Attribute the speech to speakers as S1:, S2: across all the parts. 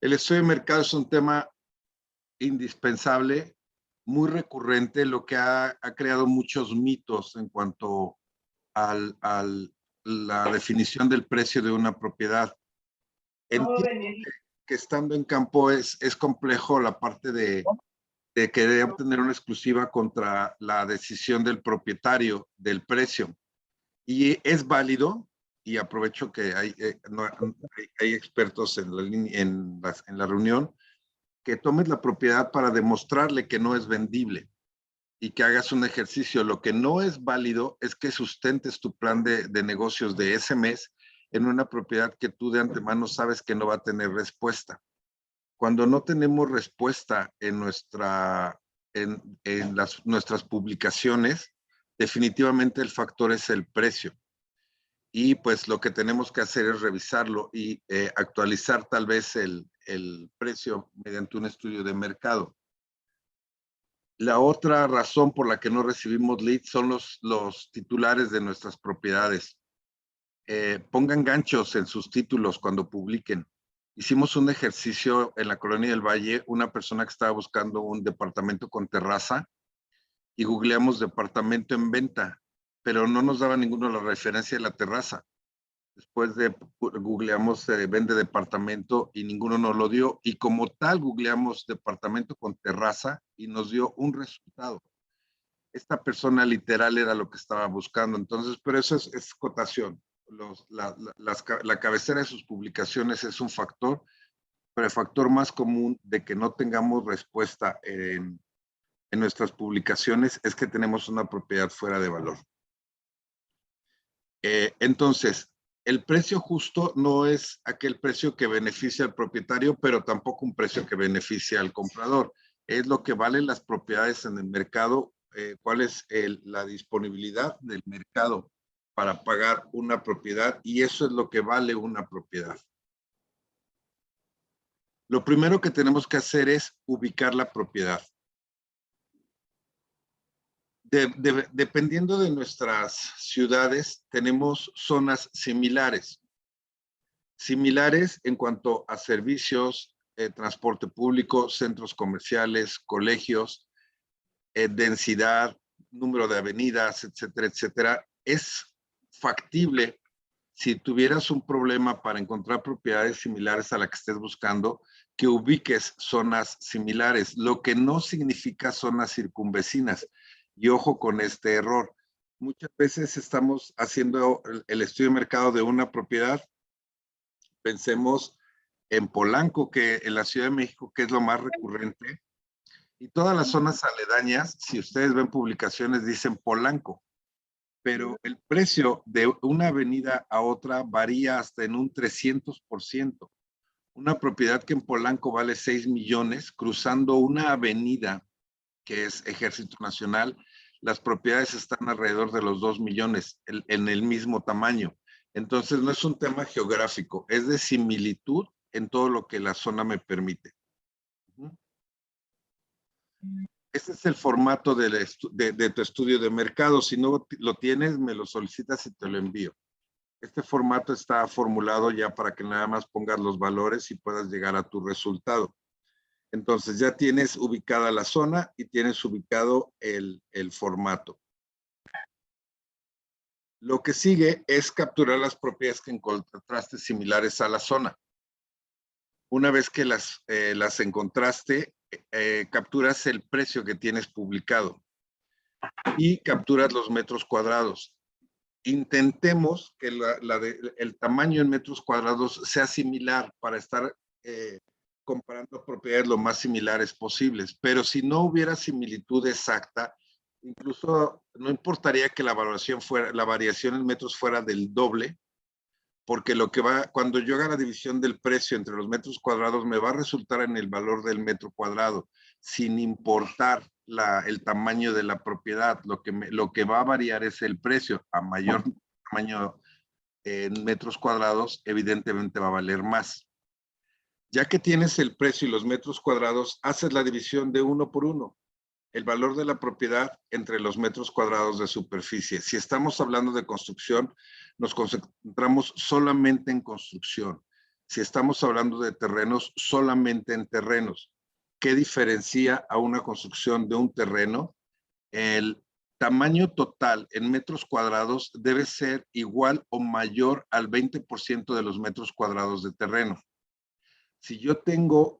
S1: El estudio de mercado es un tema indispensable, muy recurrente, lo que ha creado muchos mitos en cuanto a la definición del precio de una propiedad. Entiendo que estando en campo es complejo la parte de querer obtener una exclusiva contra la decisión del propietario del precio. Y es válido, y aprovecho que hay expertos en la reunión, que tomes la propiedad para demostrarle que no es vendible y que hagas un ejercicio. Lo que no es válido es que sustentes tu plan de negocios de ese mes en una propiedad que tú de antemano sabes que no va a tener respuesta. Cuando no tenemos respuesta en nuestras publicaciones, definitivamente el factor es el precio. Y pues lo que tenemos que hacer es revisarlo y actualizar tal vez el precio mediante un estudio de mercado. La otra razón por la que no recibimos leads son los titulares de nuestras propiedades. Pongan ganchos en sus títulos cuando publiquen. Hicimos un ejercicio en la Colonia del Valle, una persona que estaba buscando un departamento con terraza y googleamos departamento en venta, pero no nos daba ninguno la referencia de la terraza. Después googleamos vende departamento y ninguno nos lo dio. Y como tal, googleamos departamento con terraza y nos dio un resultado. Esta persona literal era lo que estaba buscando. Entonces, pero eso es cotación. La cabecera de sus publicaciones es un factor, pero el factor más común de que no tengamos respuesta en nuestras publicaciones es que tenemos una propiedad fuera de valor. Entonces, el precio justo no es aquel precio que beneficia al propietario, pero tampoco un precio que beneficia al comprador. Es lo que valen las propiedades en el mercado, cuál es la disponibilidad del mercado para pagar una propiedad, y eso es lo que vale una propiedad. Lo primero que tenemos que hacer es ubicar la propiedad. Dependiendo de nuestras ciudades, tenemos zonas similares. Similares en cuanto a servicios, transporte público, centros comerciales, colegios, densidad, número de avenidas, etcétera, etcétera. Es factible, si tuvieras un problema para encontrar propiedades similares a la que estés buscando, que ubiques zonas similares, lo que no significa zonas circunvecinas. Y ojo con este error. Muchas veces estamos haciendo el estudio de mercado de una propiedad. Pensemos en Polanco, que en la Ciudad de México, que es lo más recurrente, y todas las zonas aledañas, si ustedes ven publicaciones, dicen Polanco, pero el precio de una avenida a otra varía hasta en un 300%. Una propiedad que en Polanco vale 6 millones, cruzando una avenida que es Ejército Nacional, las propiedades están alrededor de los 2 millones en el mismo tamaño. Entonces no es un tema geográfico, es de similitud en todo lo que la zona me permite. Este es el formato de tu estudio de mercado. Si no lo tienes, me lo solicitas y te lo envío. Este formato está formulado ya para que nada más pongas los valores y puedas llegar a tu resultado. Entonces ya tienes ubicada la zona y tienes ubicado el formato. Lo que sigue es capturar las propiedades que encontraste similares a la zona. Una vez que las encontraste, capturas el precio que tienes publicado y capturas los metros cuadrados. Intentemos que el tamaño en metros cuadrados sea similar para estar comparando propiedades lo más similares posibles, pero si no hubiera similitud exacta, incluso no importaría que la variación en metros fuera del doble, porque cuando yo haga la división del precio entre los metros cuadrados, me va a resultar en el valor del metro cuadrado, sin importar el tamaño de la propiedad. Lo que va a variar es el precio. A mayor tamaño en metros cuadrados, evidentemente va a valer más. Ya que tienes el precio y los metros cuadrados, haces la división de 1 por 1. El valor de la propiedad entre los metros cuadrados de superficie. Si estamos hablando de construcción, nos concentramos solamente en construcción. si estamos hablando de terrenos, solamente en terrenos. ¿Qué diferencia a una construcción de un terreno? El tamaño total en metros cuadrados debe ser igual o mayor al 20% de los metros cuadrados de terreno. Si yo tengo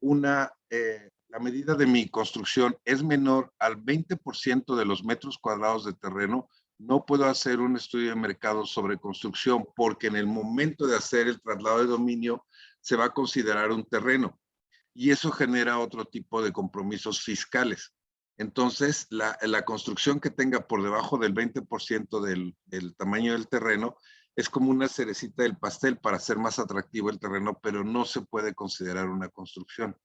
S1: la medida de mi construcción es menor al 20% de los metros cuadrados de terreno, no puedo hacer un estudio de mercado sobre construcción porque en el momento de hacer el traslado de dominio se va a considerar un terreno y eso genera otro tipo de compromisos fiscales. Entonces, la construcción que tenga por debajo del 20% del tamaño del terreno es como una cerecita del pastel para hacer más atractivo el terreno, pero no se puede considerar una construcción.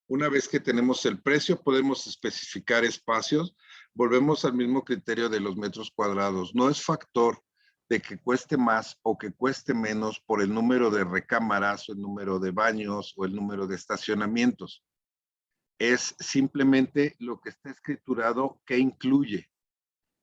S1: Una vez que tenemos el precio, podemos especificar espacios. Volvemos al mismo criterio de los metros cuadrados. No es factor de que cueste más o que cueste menos por el número de recámaras o el número de baños o el número de estacionamientos. Es simplemente lo que está escriturado que incluye.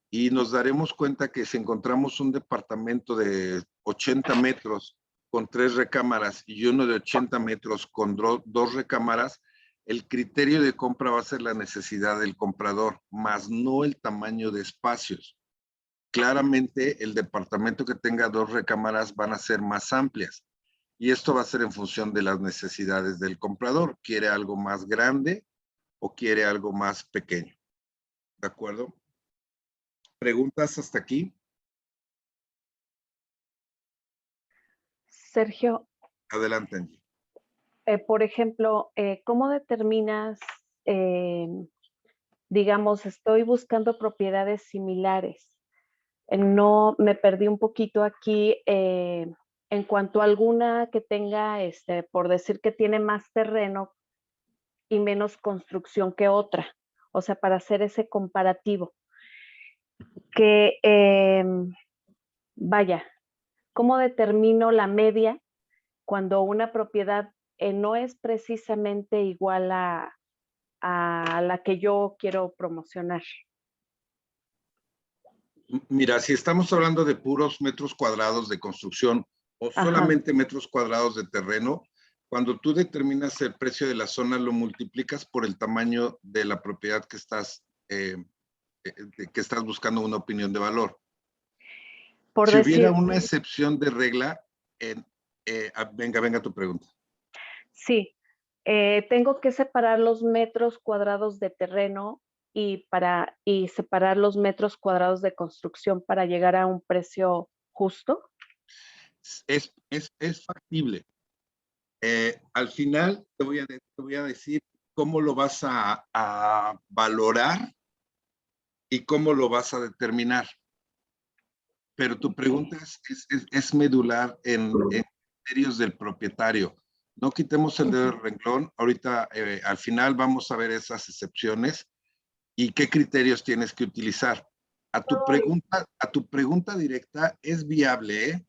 S1: Y nos daremos cuenta que si encontramos un departamento de 80 metros con 3 recámaras y uno de 80 metros con 2 recámaras, el criterio de compra va a ser la necesidad del comprador, más no el tamaño de espacios. Claramente, el departamento que tenga 2 recámaras van a ser más amplias. Y esto va a ser en función de las necesidades del comprador. ¿Quiere algo más grande o quiere algo más pequeño? ¿De acuerdo? ¿Preguntas hasta aquí?
S2: Sergio,
S1: Adelante, Angie.
S2: por ejemplo, ¿cómo determinas, digamos, estoy buscando propiedades similares? No, me perdí un poquito aquí en cuanto a alguna que tenga, por decir que tiene más terreno y menos construcción que otra. O sea, para hacer ese comparativo. Que, vaya, ¿cómo determino la media cuando una propiedad no es precisamente igual a la que yo quiero promocionar?
S1: Mira, si estamos hablando de puros metros cuadrados de construcción o
S2: Ajá.
S1: solamente metros cuadrados de terreno, cuando tú determinas el precio de la zona, lo multiplicas por el tamaño de la propiedad que estás buscando una opinión de valor.
S2: Por
S1: Si
S2: decir,
S1: hubiera una excepción de regla, venga tu pregunta.
S2: sí, tengo que separar los metros cuadrados de terreno y separar los metros cuadrados de construcción para llegar a un precio justo.
S1: Es factible. Al final te voy a decir cómo lo vas a valorar y cómo lo vas a determinar. Pero tu pregunta es medular en criterios del propietario. No quitemos el dedo del renglón. Ahorita, al final, vamos a ver esas excepciones y qué criterios tienes que utilizar. A tu pregunta directa, es viable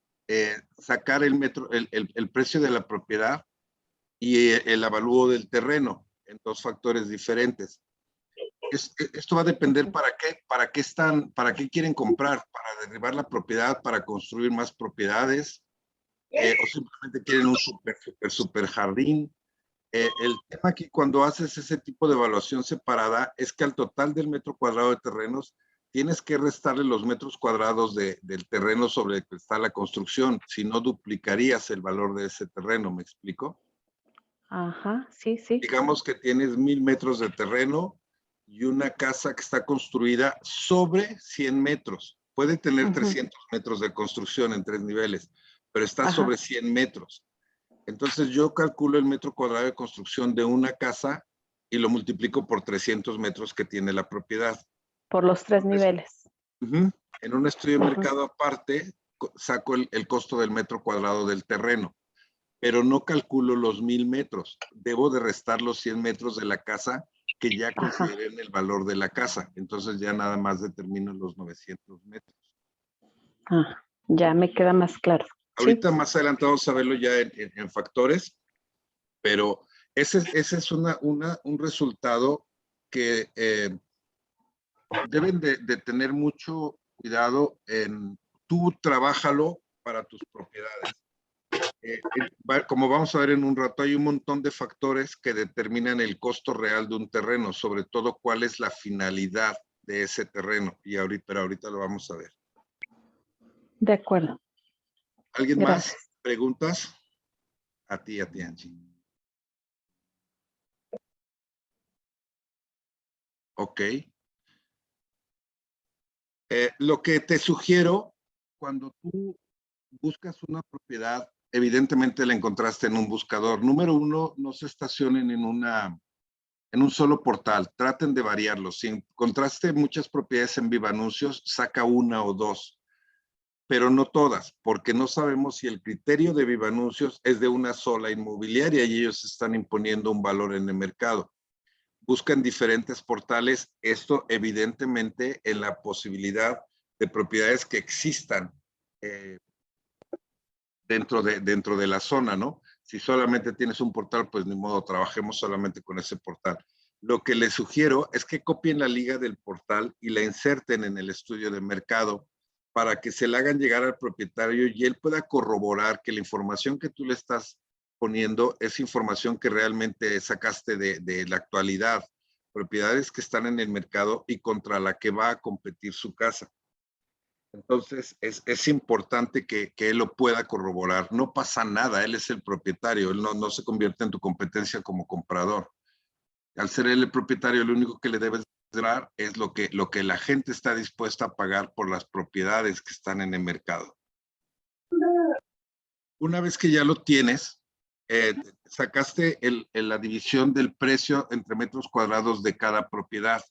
S1: sacar el precio de la propiedad y el avalúo del terreno en 2 factores diferentes. Esto va a depender para qué quieren comprar, para derribar la propiedad, para construir más propiedades, o simplemente quieren un super jardín. El tema aquí cuando haces ese tipo de evaluación separada es que al total del metro cuadrado de terrenos tienes que restarle los metros cuadrados del terreno sobre el que está la construcción, si no duplicarías el valor de ese terreno, ¿me explico?
S2: Ajá, sí, sí.
S1: Digamos que tienes 1000 metros de terreno y una casa que está construida sobre 100 metros. Puede tener 300 metros de construcción en 3 niveles, pero está sobre 100 metros. Entonces yo calculo el metro cuadrado de construcción de una casa y lo multiplico por 300 metros que tiene la propiedad.
S2: Por los 3 niveles.
S1: En un estudio de mercado aparte, saco el costo del metro cuadrado del terreno, pero no calculo los 1000 metros. Debo de restar los 100 metros de la casa que ya consideré en el valor de la casa. Entonces ya nada más determino los 900 metros.
S2: Ya me queda más claro.
S1: Ahorita
S2: ¿Sí?
S1: más adelante vamos a verlo ya en factores, pero ese es un resultado que deben de tener mucho cuidado en tú trabájalo para tus propiedades. Como vamos a ver en un rato, hay un montón de factores que determinan el costo real de un terreno, sobre todo cuál es la finalidad de ese terreno. Pero ahorita lo vamos a ver.
S2: De acuerdo.
S1: ¿Alguien
S2: Gracias.
S1: más? ¿Preguntas? A ti, Angie. Ok. Lo que te sugiero, cuando tú buscas una propiedad, evidentemente la encontraste en un buscador. Número uno, no se estacionen en un solo portal. Traten de variarlo. Si encontraste muchas propiedades en Viva Anuncios, saca una o dos, pero no todas, porque no sabemos si el criterio de Viva Anuncios es de una sola inmobiliaria y ellos están imponiendo un valor en el mercado. Buscan diferentes portales, esto evidentemente en la posibilidad de propiedades que existan dentro de la zona, ¿no? Si solamente tienes un portal, pues ni modo, trabajemos solamente con ese portal. Lo que les sugiero es que copien la liga del portal y la inserten en el estudio de mercado para que se la hagan llegar al propietario y él pueda corroborar que la información que tú le estás poniendo es información que realmente sacaste de la actualidad, propiedades que están en el mercado y contra la que va a competir su casa. Entonces, es importante que él lo pueda corroborar. No pasa nada, él es el propietario, él no se convierte en tu competencia como comprador. Al ser él el propietario, lo único que le debes dar es lo que la gente está dispuesta a pagar por las propiedades que están en el mercado. Una vez que ya lo tienes, sacaste la división del precio entre metros cuadrados de cada propiedad.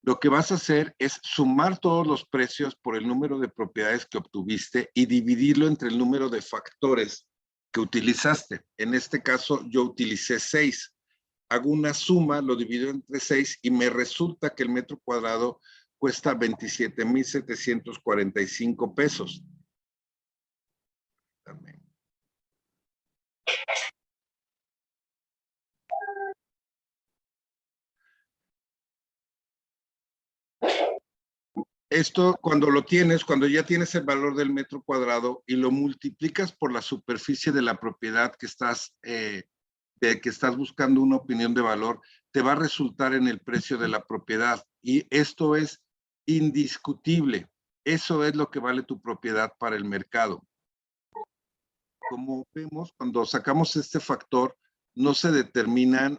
S1: Lo que vas a hacer es sumar todos los precios por el número de propiedades que obtuviste y dividirlo entre el número de factores que utilizaste. En este caso, yo utilicé 6. Hago una suma, lo divido entre 6 y me resulta que el metro cuadrado cuesta 27,745 pesos. También. Esto cuando lo tienes, cuando ya tienes el valor del metro cuadrado y lo multiplicas por la superficie de la propiedad que estás buscando una opinión de valor, te va a resultar en el precio de la propiedad. Y esto es indiscutible. Eso es lo que vale tu propiedad para el mercado. Como vemos, cuando sacamos este factor, no se determinan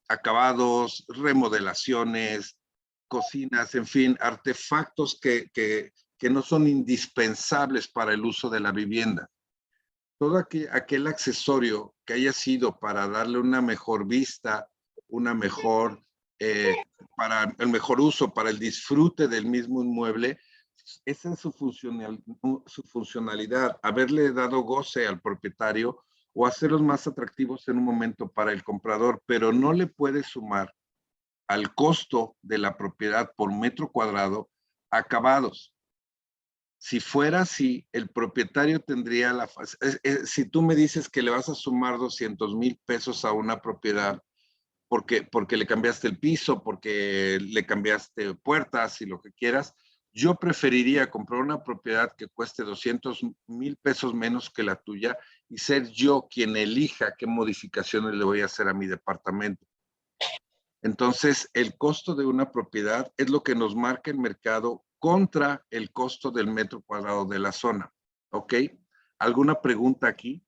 S1: acabados, remodelaciones, cocinas, en fin, artefactos que no son indispensables para el uso de la vivienda. Todo aquel accesorio que haya sido para darle una mejor vista, para el mejor uso, para el disfrute del mismo inmueble, esa es su funcionalidad, haberle dado goce al propietario o hacerlos más atractivos en un momento para el comprador, pero no le puede sumar al costo de la propiedad por metro cuadrado acabados. Si fuera así, el propietario tendría si tú me dices que le vas a sumar 200,000 pesos a una propiedad porque le cambiaste el piso, porque le cambiaste puertas y lo que quieras, yo preferiría comprar una propiedad que cueste 200,000 pesos menos que la tuya y ser yo quien elija qué modificaciones le voy a hacer a mi departamento. Entonces, el costo de una propiedad es lo que nos marca el mercado contra el costo del metro cuadrado de la zona. ¿Ok? ¿Alguna pregunta aquí?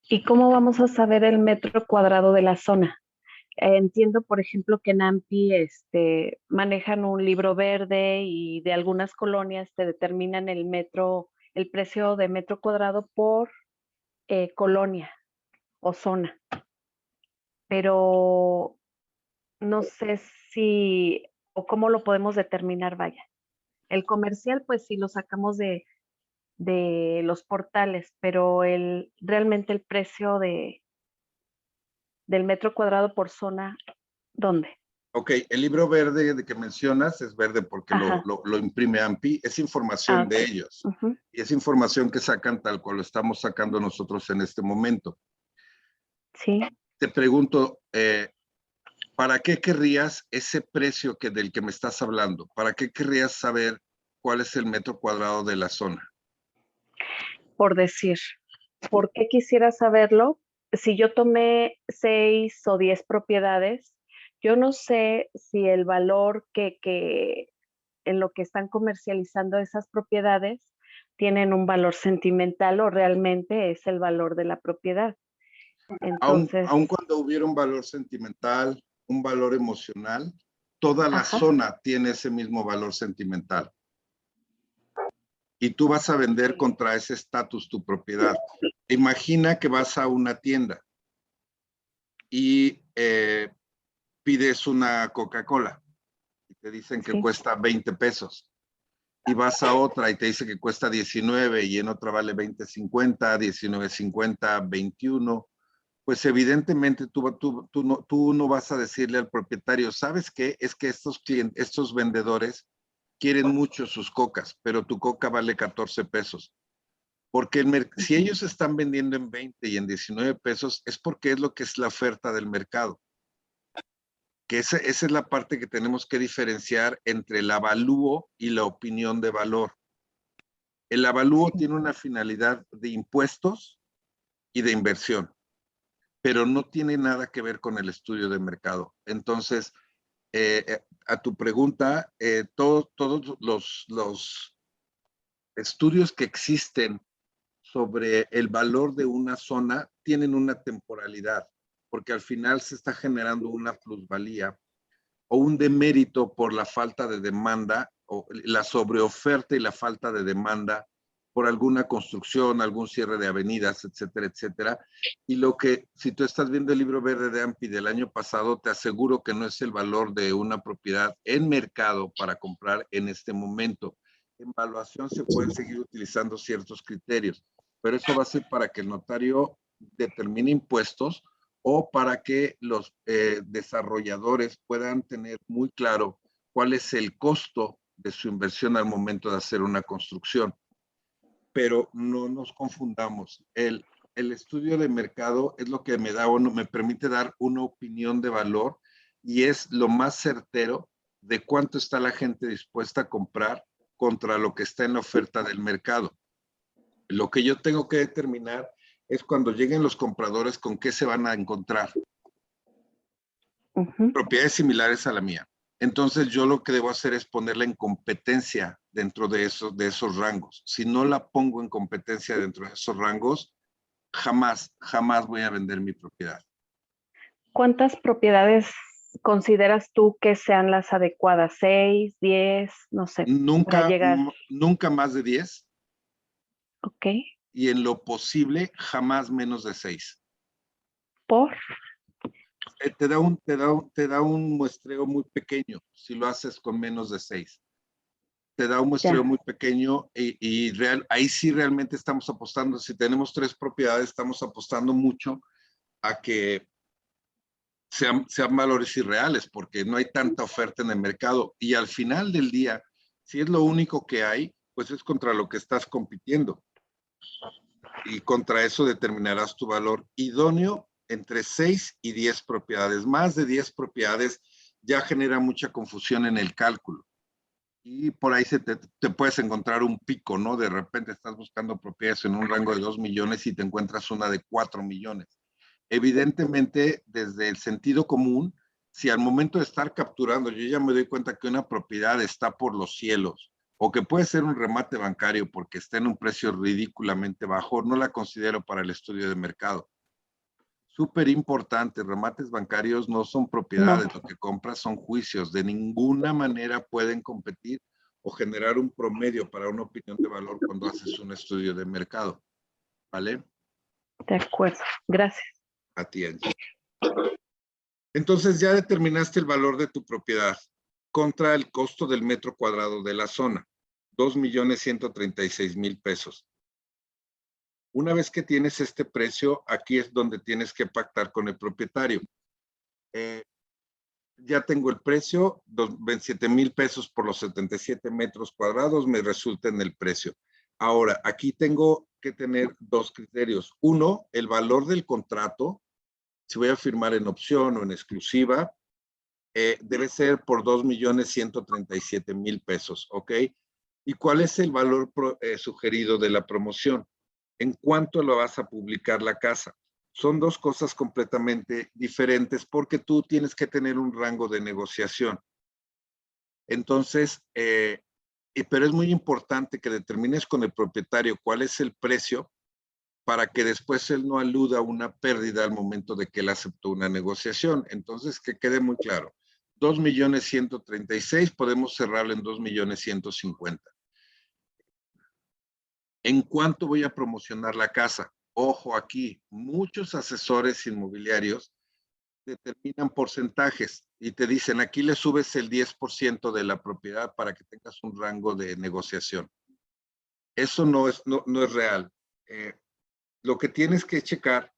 S2: ¿Y cómo vamos a saber el metro cuadrado de la zona? Entiendo, por ejemplo, que en AMPI manejan un libro verde y de algunas colonias te determinan el precio de metro cuadrado por colonia o zona. Pero no sé si o cómo lo podemos determinar, vaya. El comercial, pues sí lo sacamos de los portales, pero realmente el precio del metro cuadrado por zona, ¿dónde?
S1: Ok, el libro verde de que mencionas es verde porque lo imprime AMPI, es información de ellos. Y es información que sacan tal cual lo estamos sacando nosotros en este momento.
S2: Sí.
S1: Te pregunto, ¿para qué querrías ese precio del que me estás hablando? ¿Para qué querrías saber cuál es el metro cuadrado de la zona.
S2: Por decir, ¿por qué quisiera saberlo? Si yo tomé 6 o 10 propiedades, yo no sé si el valor que en lo que están comercializando esas propiedades tienen un valor sentimental o realmente es el valor de la propiedad. Entonces,
S1: Aun cuando hubiera un valor sentimental, un valor emocional, toda la
S2: ajá,
S1: zona tiene ese mismo valor sentimental. Y tú vas a vender contra ese estatus tu propiedad. Imagina que vas a una tienda y pides una Coca-Cola y te dicen que
S2: sí,
S1: cuesta 20 pesos. Y vas a otra y te dice que cuesta 19 y en otra vale 20.50, 19.50, 21. Pues evidentemente tú no vas a decirle al propietario, ¿sabes qué? Es que estos vendedores quieren mucho sus cocas, pero tu coca vale 14 pesos. Porque si ellos están vendiendo en 20 y en 19 pesos, es porque es lo que es la oferta del mercado. Que esa es la parte que tenemos que diferenciar entre el avalúo y la opinión de valor. El avalúo tiene una finalidad de impuestos y de inversión, pero no tiene nada que ver con el estudio de mercado. Entonces, a tu pregunta, todos los estudios que existen sobre el valor de una zona tienen una temporalidad, porque al final se está generando una plusvalía o un demérito por la falta de demanda o la sobreoferta y la falta de demanda por alguna construcción, algún cierre de avenidas, etcétera, etcétera. Y lo que, si tú estás viendo el libro verde de AMPI del año pasado, te aseguro que no es el valor de una propiedad en mercado para comprar en este momento. En evaluación se pueden seguir utilizando ciertos criterios, pero eso va a ser para que el notario determine impuestos o para que los desarrolladores puedan tener muy claro cuál es el costo de su inversión al momento de hacer una construcción. Pero no nos confundamos. El estudio de mercado es lo que me permite dar una opinión de valor y es lo más certero de cuánto está la gente dispuesta a comprar contra lo que está en la oferta del mercado. Lo que yo tengo que determinar es cuando lleguen los compradores con qué se van a encontrar. Propiedades similares a la mía. Entonces yo lo que debo hacer es ponerla en competencia dentro de esos rangos. Si no la pongo en competencia dentro de esos rangos, jamás voy a vender mi propiedad.
S2: ¿Cuántas propiedades consideras tú que sean las adecuadas? ¿6, 10? No sé, para llegar.
S1: Nunca más de 10.
S2: Ok.
S1: Y en lo posible, jamás menos de 6.
S2: ¿Por?
S1: Te da un muestreo muy pequeño si lo haces con menos de 6. Te da un muestreo muy pequeño y ahí sí realmente estamos apostando. Si tenemos 3 propiedades, estamos apostando mucho a que sean valores irreales porque no hay tanta oferta en el mercado. Y al final del día, si es lo único que hay, pues es contra lo que estás compitiendo. Y contra eso determinarás tu valor idóneo entre 6 y 10 propiedades. Más de 10 propiedades ya genera mucha confusión en el cálculo. Y por ahí te puedes encontrar un pico, ¿no? De repente estás buscando propiedades en un rango de 2 millones y te encuentras una de 4 millones. Evidentemente, desde el sentido común, si al momento de estar capturando, yo ya me doy cuenta que una propiedad está por los cielos, o que puede ser un remate bancario porque está en un precio ridículamente bajo, no la considero para el estudio de mercado. Súper importante, remates bancarios no son propiedades,
S2: No.
S1: lo que compras son juicios, de ninguna manera pueden competir o generar un promedio para una opinión de valor cuando haces un estudio de mercado, ¿vale?
S2: De acuerdo, gracias.
S1: A ti, Angie. Entonces ya determinaste el valor de tu propiedad contra el costo del metro cuadrado de la zona, 2.136.000 pesos. Una vez que tienes este precio, aquí es donde tienes que pactar con el propietario. Ya tengo el precio, 27,000 pesos por los 77 metros cuadrados me resulta en el precio. Ahora, aquí tengo que tener 2 criterios. Uno, el valor del contrato, si voy a firmar en opción o en exclusiva, debe ser por 2.137.000 pesos, ¿ok? ¿Y cuál es el valor sugerido de la promoción? ¿En cuánto lo vas a publicar la casa? Son dos cosas completamente diferentes porque tú tienes que tener un rango de negociación. Entonces, pero es muy importante que determines con el propietario cuál es el precio para que después él no aluda a una pérdida al momento de que él aceptó una negociación. Entonces, que quede muy claro. 2.136.000, podemos cerrarlo en 2.150.000. ¿En cuánto voy a promocionar la casa? Ojo aquí, muchos asesores inmobiliarios determinan porcentajes y te dicen, aquí le subes el 10% de la propiedad para que tengas un rango de negociación. Eso no es real. Lo que tienes que checar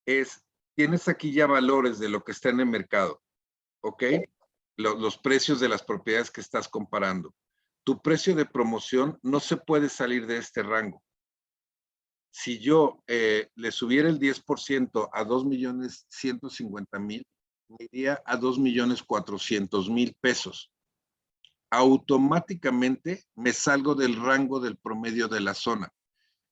S1: es, tienes aquí ya valores de lo que está en el mercado, ¿ok? Los precios de las propiedades que estás comparando. Tu precio de promoción no se puede salir de este rango. Si yo le subiera el 10% a 2.150.000, me iría a 2.400.000 pesos. Automáticamente me salgo del rango del promedio de la zona.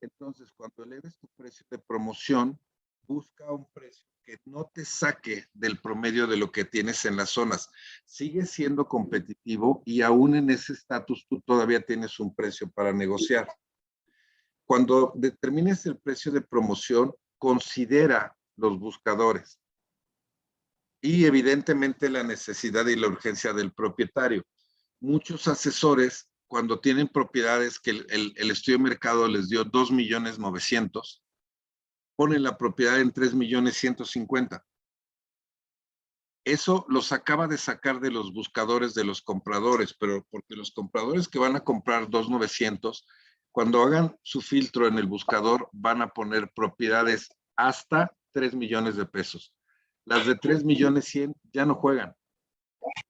S1: Entonces, cuando eleves tu precio de promoción, busca un precio que no te saque del promedio de lo que tienes en las zonas. Sigue siendo competitivo y aún en ese estatus tú todavía tienes un precio para negociar. Cuando determines el precio de promoción, considera los buscadores y evidentemente la necesidad y la urgencia del propietario. Muchos asesores, cuando tienen propiedades que el estudio de mercado les dio 2.900.000, ponen la propiedad en 3.150.000. Eso los acaba de sacar de los buscadores de los compradores, pero porque los compradores que van a comprar 2.900.000, cuando hagan su filtro en el buscador, van a poner propiedades hasta 3 millones de pesos. Las de 3.100.000 ya no juegan.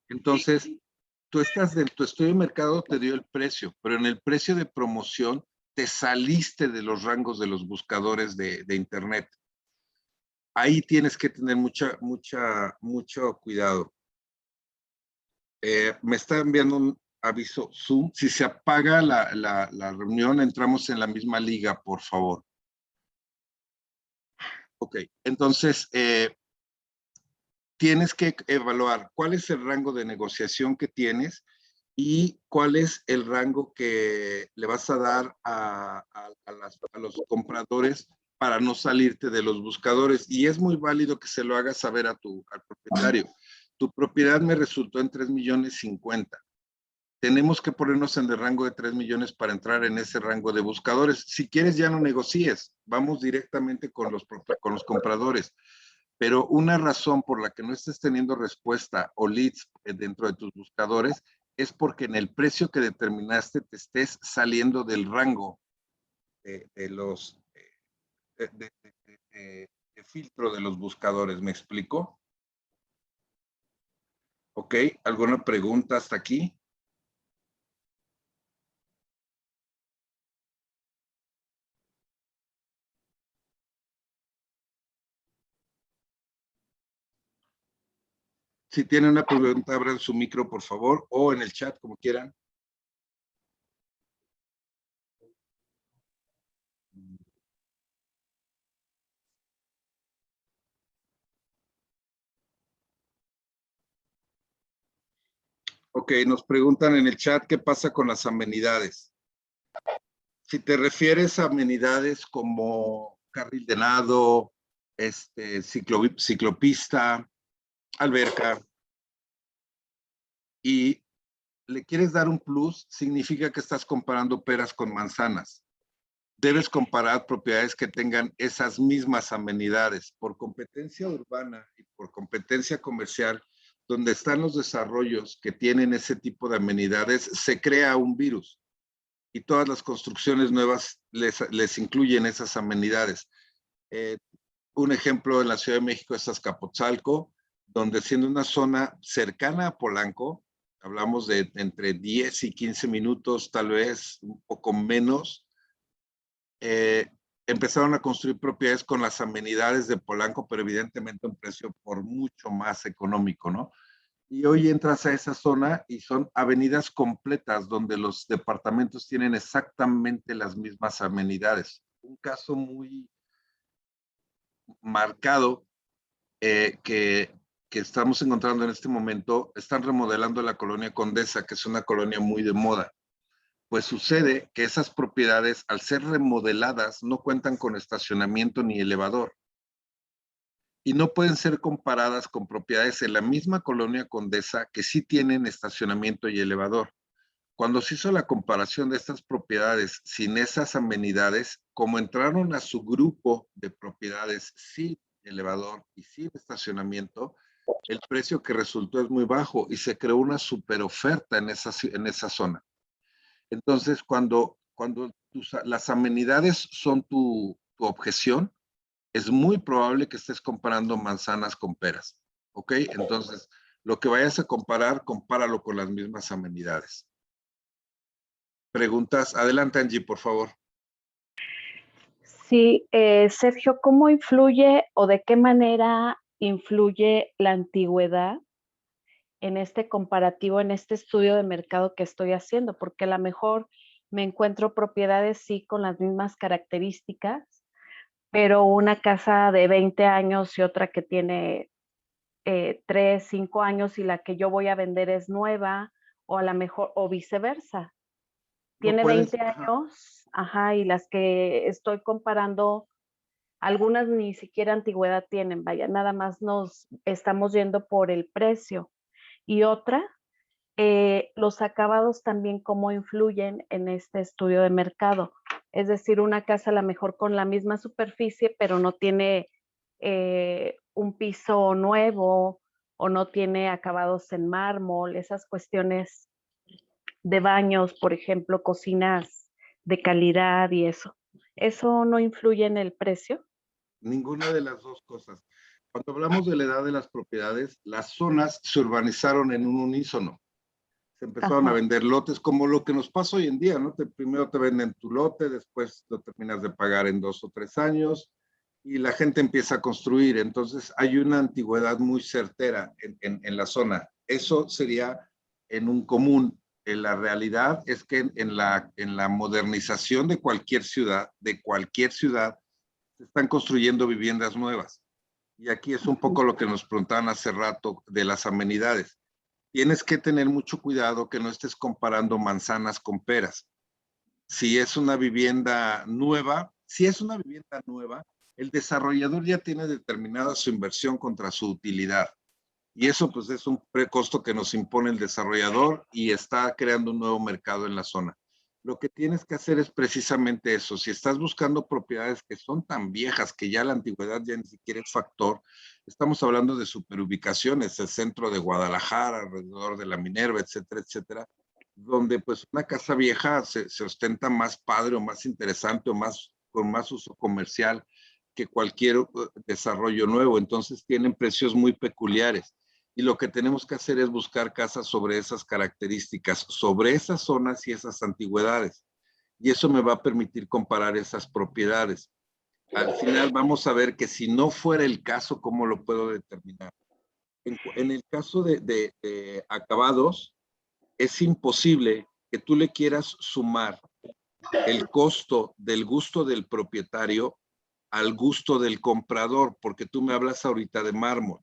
S1: Entonces, tú estás de tu estudio de mercado, te dio el precio, pero en el precio de promoción te saliste de los rangos de los buscadores de internet. Ahí tienes que tener mucho cuidado. Me está enviando un aviso Zoom. Si se apaga la reunión, entramos en la misma liga, por favor. Ok, entonces tienes que evaluar cuál es el rango de negociación que tienes y cuál es el rango que le vas a dar a los compradores para no salirte de los buscadores. Y es muy válido que se lo hagas saber al propietario. Tu propiedad me resultó en 3.050.000. Tenemos que ponernos en el rango de 3 millones para entrar en ese rango de buscadores. Si quieres, ya no negocies. Vamos directamente con los compradores. Pero una razón por la que no estés teniendo respuesta o leads dentro de tus buscadores es porque en el precio que determinaste te estés saliendo del rango de filtro de los buscadores. ¿Me explico? ¿Ok? ¿Alguna pregunta hasta aquí? Si tienen una pregunta, abran su micro, por favor, o en el chat, como quieran. Ok, nos preguntan en el chat qué pasa con las amenidades. Si te refieres a amenidades como carril de nado, ciclopista, alberca, y le quieres dar un plus, significa que estás comparando peras con manzanas. Debes comparar propiedades que tengan esas mismas amenidades. Por competencia urbana y por competencia comercial, donde están los desarrollos que tienen ese tipo de amenidades, se crea un virus y todas las construcciones nuevas les incluyen esas amenidades. Un ejemplo en la Ciudad de México es Azcapotzalco, donde siendo una zona cercana a Polanco, hablamos de entre 10 y 15 minutos, tal vez un poco menos, empezaron a construir propiedades con las amenidades de Polanco, pero evidentemente un precio por mucho más económico, ¿no? Y hoy entras a esa zona y son avenidas completas donde los departamentos tienen exactamente las mismas amenidades. Un caso muy marcado que estamos encontrando en este momento, están remodelando la colonia Condesa, que es una colonia muy de moda. Pues sucede que esas propiedades, al ser remodeladas, no cuentan con estacionamiento ni elevador. Y no pueden ser comparadas con propiedades en la misma colonia Condesa que sí tienen estacionamiento y elevador. Cuando se hizo la comparación de estas propiedades sin esas amenidades, como entraron a su grupo de propiedades sin elevador y sin estacionamiento, el precio que resultó es muy bajo y se creó una super oferta en esa zona. Entonces, cuando las amenidades son tu objeción, es muy probable que estés comparando manzanas con peras, ¿ok? Entonces, lo que vayas a comparar, compáralo con las mismas amenidades. Preguntas. Adelante, Angie, por favor.
S2: Sí, Sergio, ¿cómo influye o de qué manera influye la antigüedad en este comparativo, en este estudio de mercado que estoy haciendo? Porque a lo mejor me encuentro propiedades, sí, con las mismas características, pero una casa de 20 años y otra que tiene 3, 5 años y la que yo voy a vender es nueva, o a lo mejor, o viceversa.
S1: No
S2: Tiene
S1: puedes.
S2: 20 años, ajá, y las que estoy comparando, algunas ni siquiera antigüedad tienen, vaya, nada más nos estamos yendo por el precio. Y otra, los acabados también cómo influyen en este estudio de mercado. Es decir, una casa a lo mejor con la misma superficie, pero no tiene un piso nuevo o no tiene acabados en mármol, esas cuestiones de baños, por ejemplo, cocinas de calidad y eso. ¿Eso no influye en el precio?
S1: Ninguna de las dos cosas. Cuando hablamos de la edad de las propiedades, las zonas se urbanizaron en un unísono. Se empezaron a
S2: Ajá.
S1: vender lotes como lo que nos pasa hoy en día, ¿no? Primero te venden tu lote, después lo terminas de pagar en 2 o 3 años y la gente empieza a construir. Entonces hay una antigüedad muy certera en la zona. Eso sería en un común. En la realidad es que en la modernización de cualquier ciudad, se están construyendo viviendas nuevas. Y aquí es un poco lo que nos preguntaban hace rato de las amenidades. Tienes que tener mucho cuidado que no estés comparando manzanas con peras. Si es una vivienda nueva, el desarrollador ya tiene determinada su inversión contra su utilidad. Y eso pues es un precosto que nos impone el desarrollador y está creando un nuevo mercado en la zona. Lo que tienes que hacer es precisamente eso. Si estás buscando propiedades que son tan viejas que ya la antigüedad ya ni siquiera es factor, estamos hablando de superubicaciones, el centro de Guadalajara, alrededor de la Minerva, etcétera, etcétera, donde pues una casa vieja se ostenta más padre o más interesante o con más uso comercial que cualquier desarrollo nuevo. Entonces tienen precios muy peculiares. Y lo que tenemos que hacer es buscar casas sobre esas características, sobre esas zonas y esas antigüedades. Y eso me va a permitir comparar esas propiedades. Al final vamos a ver que si no fuera el caso, ¿cómo lo puedo determinar? En el caso de acabados, es imposible que tú le quieras sumar el costo del gusto del propietario al gusto del comprador, porque tú me hablas ahorita de mármol.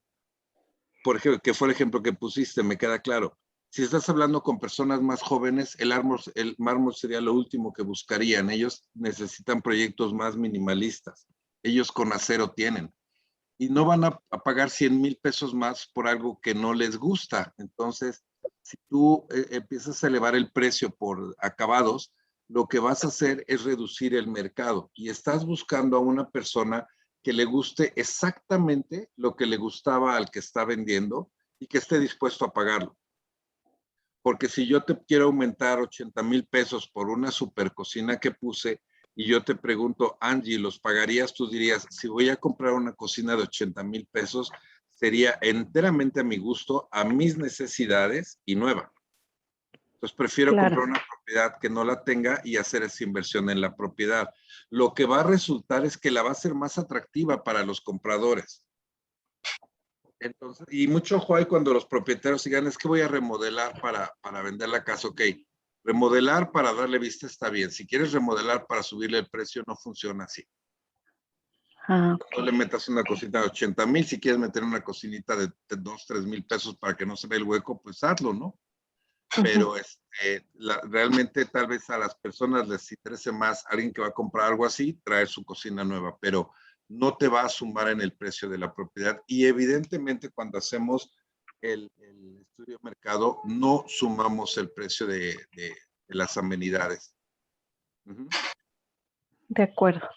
S1: Por ejemplo, que fue el ejemplo que pusiste, me queda claro. Si estás hablando con personas más jóvenes, el mármol sería lo último que buscarían. Ellos necesitan proyectos más minimalistas. Ellos con acero tienen. Y no van a pagar 100,000 pesos más por algo que no les gusta. Entonces, si tú empiezas a elevar el precio por acabados, lo que vas a hacer es reducir el mercado y estás buscando a una persona que le guste exactamente lo que le gustaba al que está vendiendo y que esté dispuesto a pagarlo. Porque si yo te quiero aumentar 80,000 pesos por una super cocina que puse y yo te pregunto, Angie, ¿los pagarías? Tú dirías, si voy a comprar una cocina de 80,000 pesos, sería enteramente a mi gusto, a mis necesidades y nueva. Entonces prefiero
S2: Claro.
S1: comprar una propiedad que no la tenga y hacer esa inversión en la propiedad. Lo que va a resultar es que la va a hacer más atractiva para los compradores. Entonces, y mucho ojo hay cuando los propietarios digan, es que voy a remodelar para vender la casa. Ok, remodelar para darle vista está bien. Si quieres remodelar para subirle el precio, no funciona así.
S2: Ah,
S1: No le
S2: ok.
S1: metas una cosita de 80,000. Si quieres meter una cocinita de 2, 3,000 pesos para que no se vea el hueco, pues hazlo, ¿no?
S2: Ujú.
S1: Pero realmente tal vez a las personas les interese más alguien que va a comprar algo así, traer su cocina nueva, pero no te va a sumar en el precio de la propiedad. Y evidentemente cuando hacemos el estudio de mercado, no sumamos el precio de las amenidades. Ujú.
S2: De acuerdo.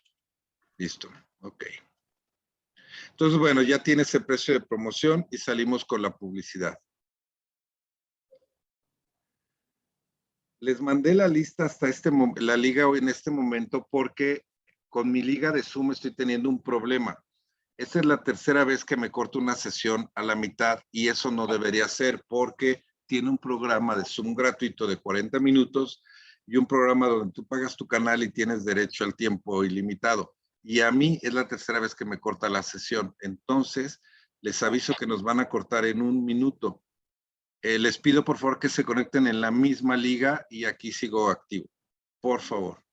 S1: Listo, ok. Entonces, bueno, ya tienes el precio de promoción y salimos con la publicidad. Les mandé la lista hasta la liga hoy en este momento porque con mi liga de Zoom estoy teniendo un problema. Esta es la tercera vez que me corto una sesión a la mitad y eso no debería ser porque tiene un programa de Zoom gratuito de 40 minutos y un programa donde tú pagas tu canal y tienes derecho al tiempo ilimitado. Y a mí es la tercera vez que me corta la sesión. Entonces, les aviso que nos van a cortar en 1 minuto. Les pido por favor que se conecten en la misma liga y aquí sigo activo. Por favor.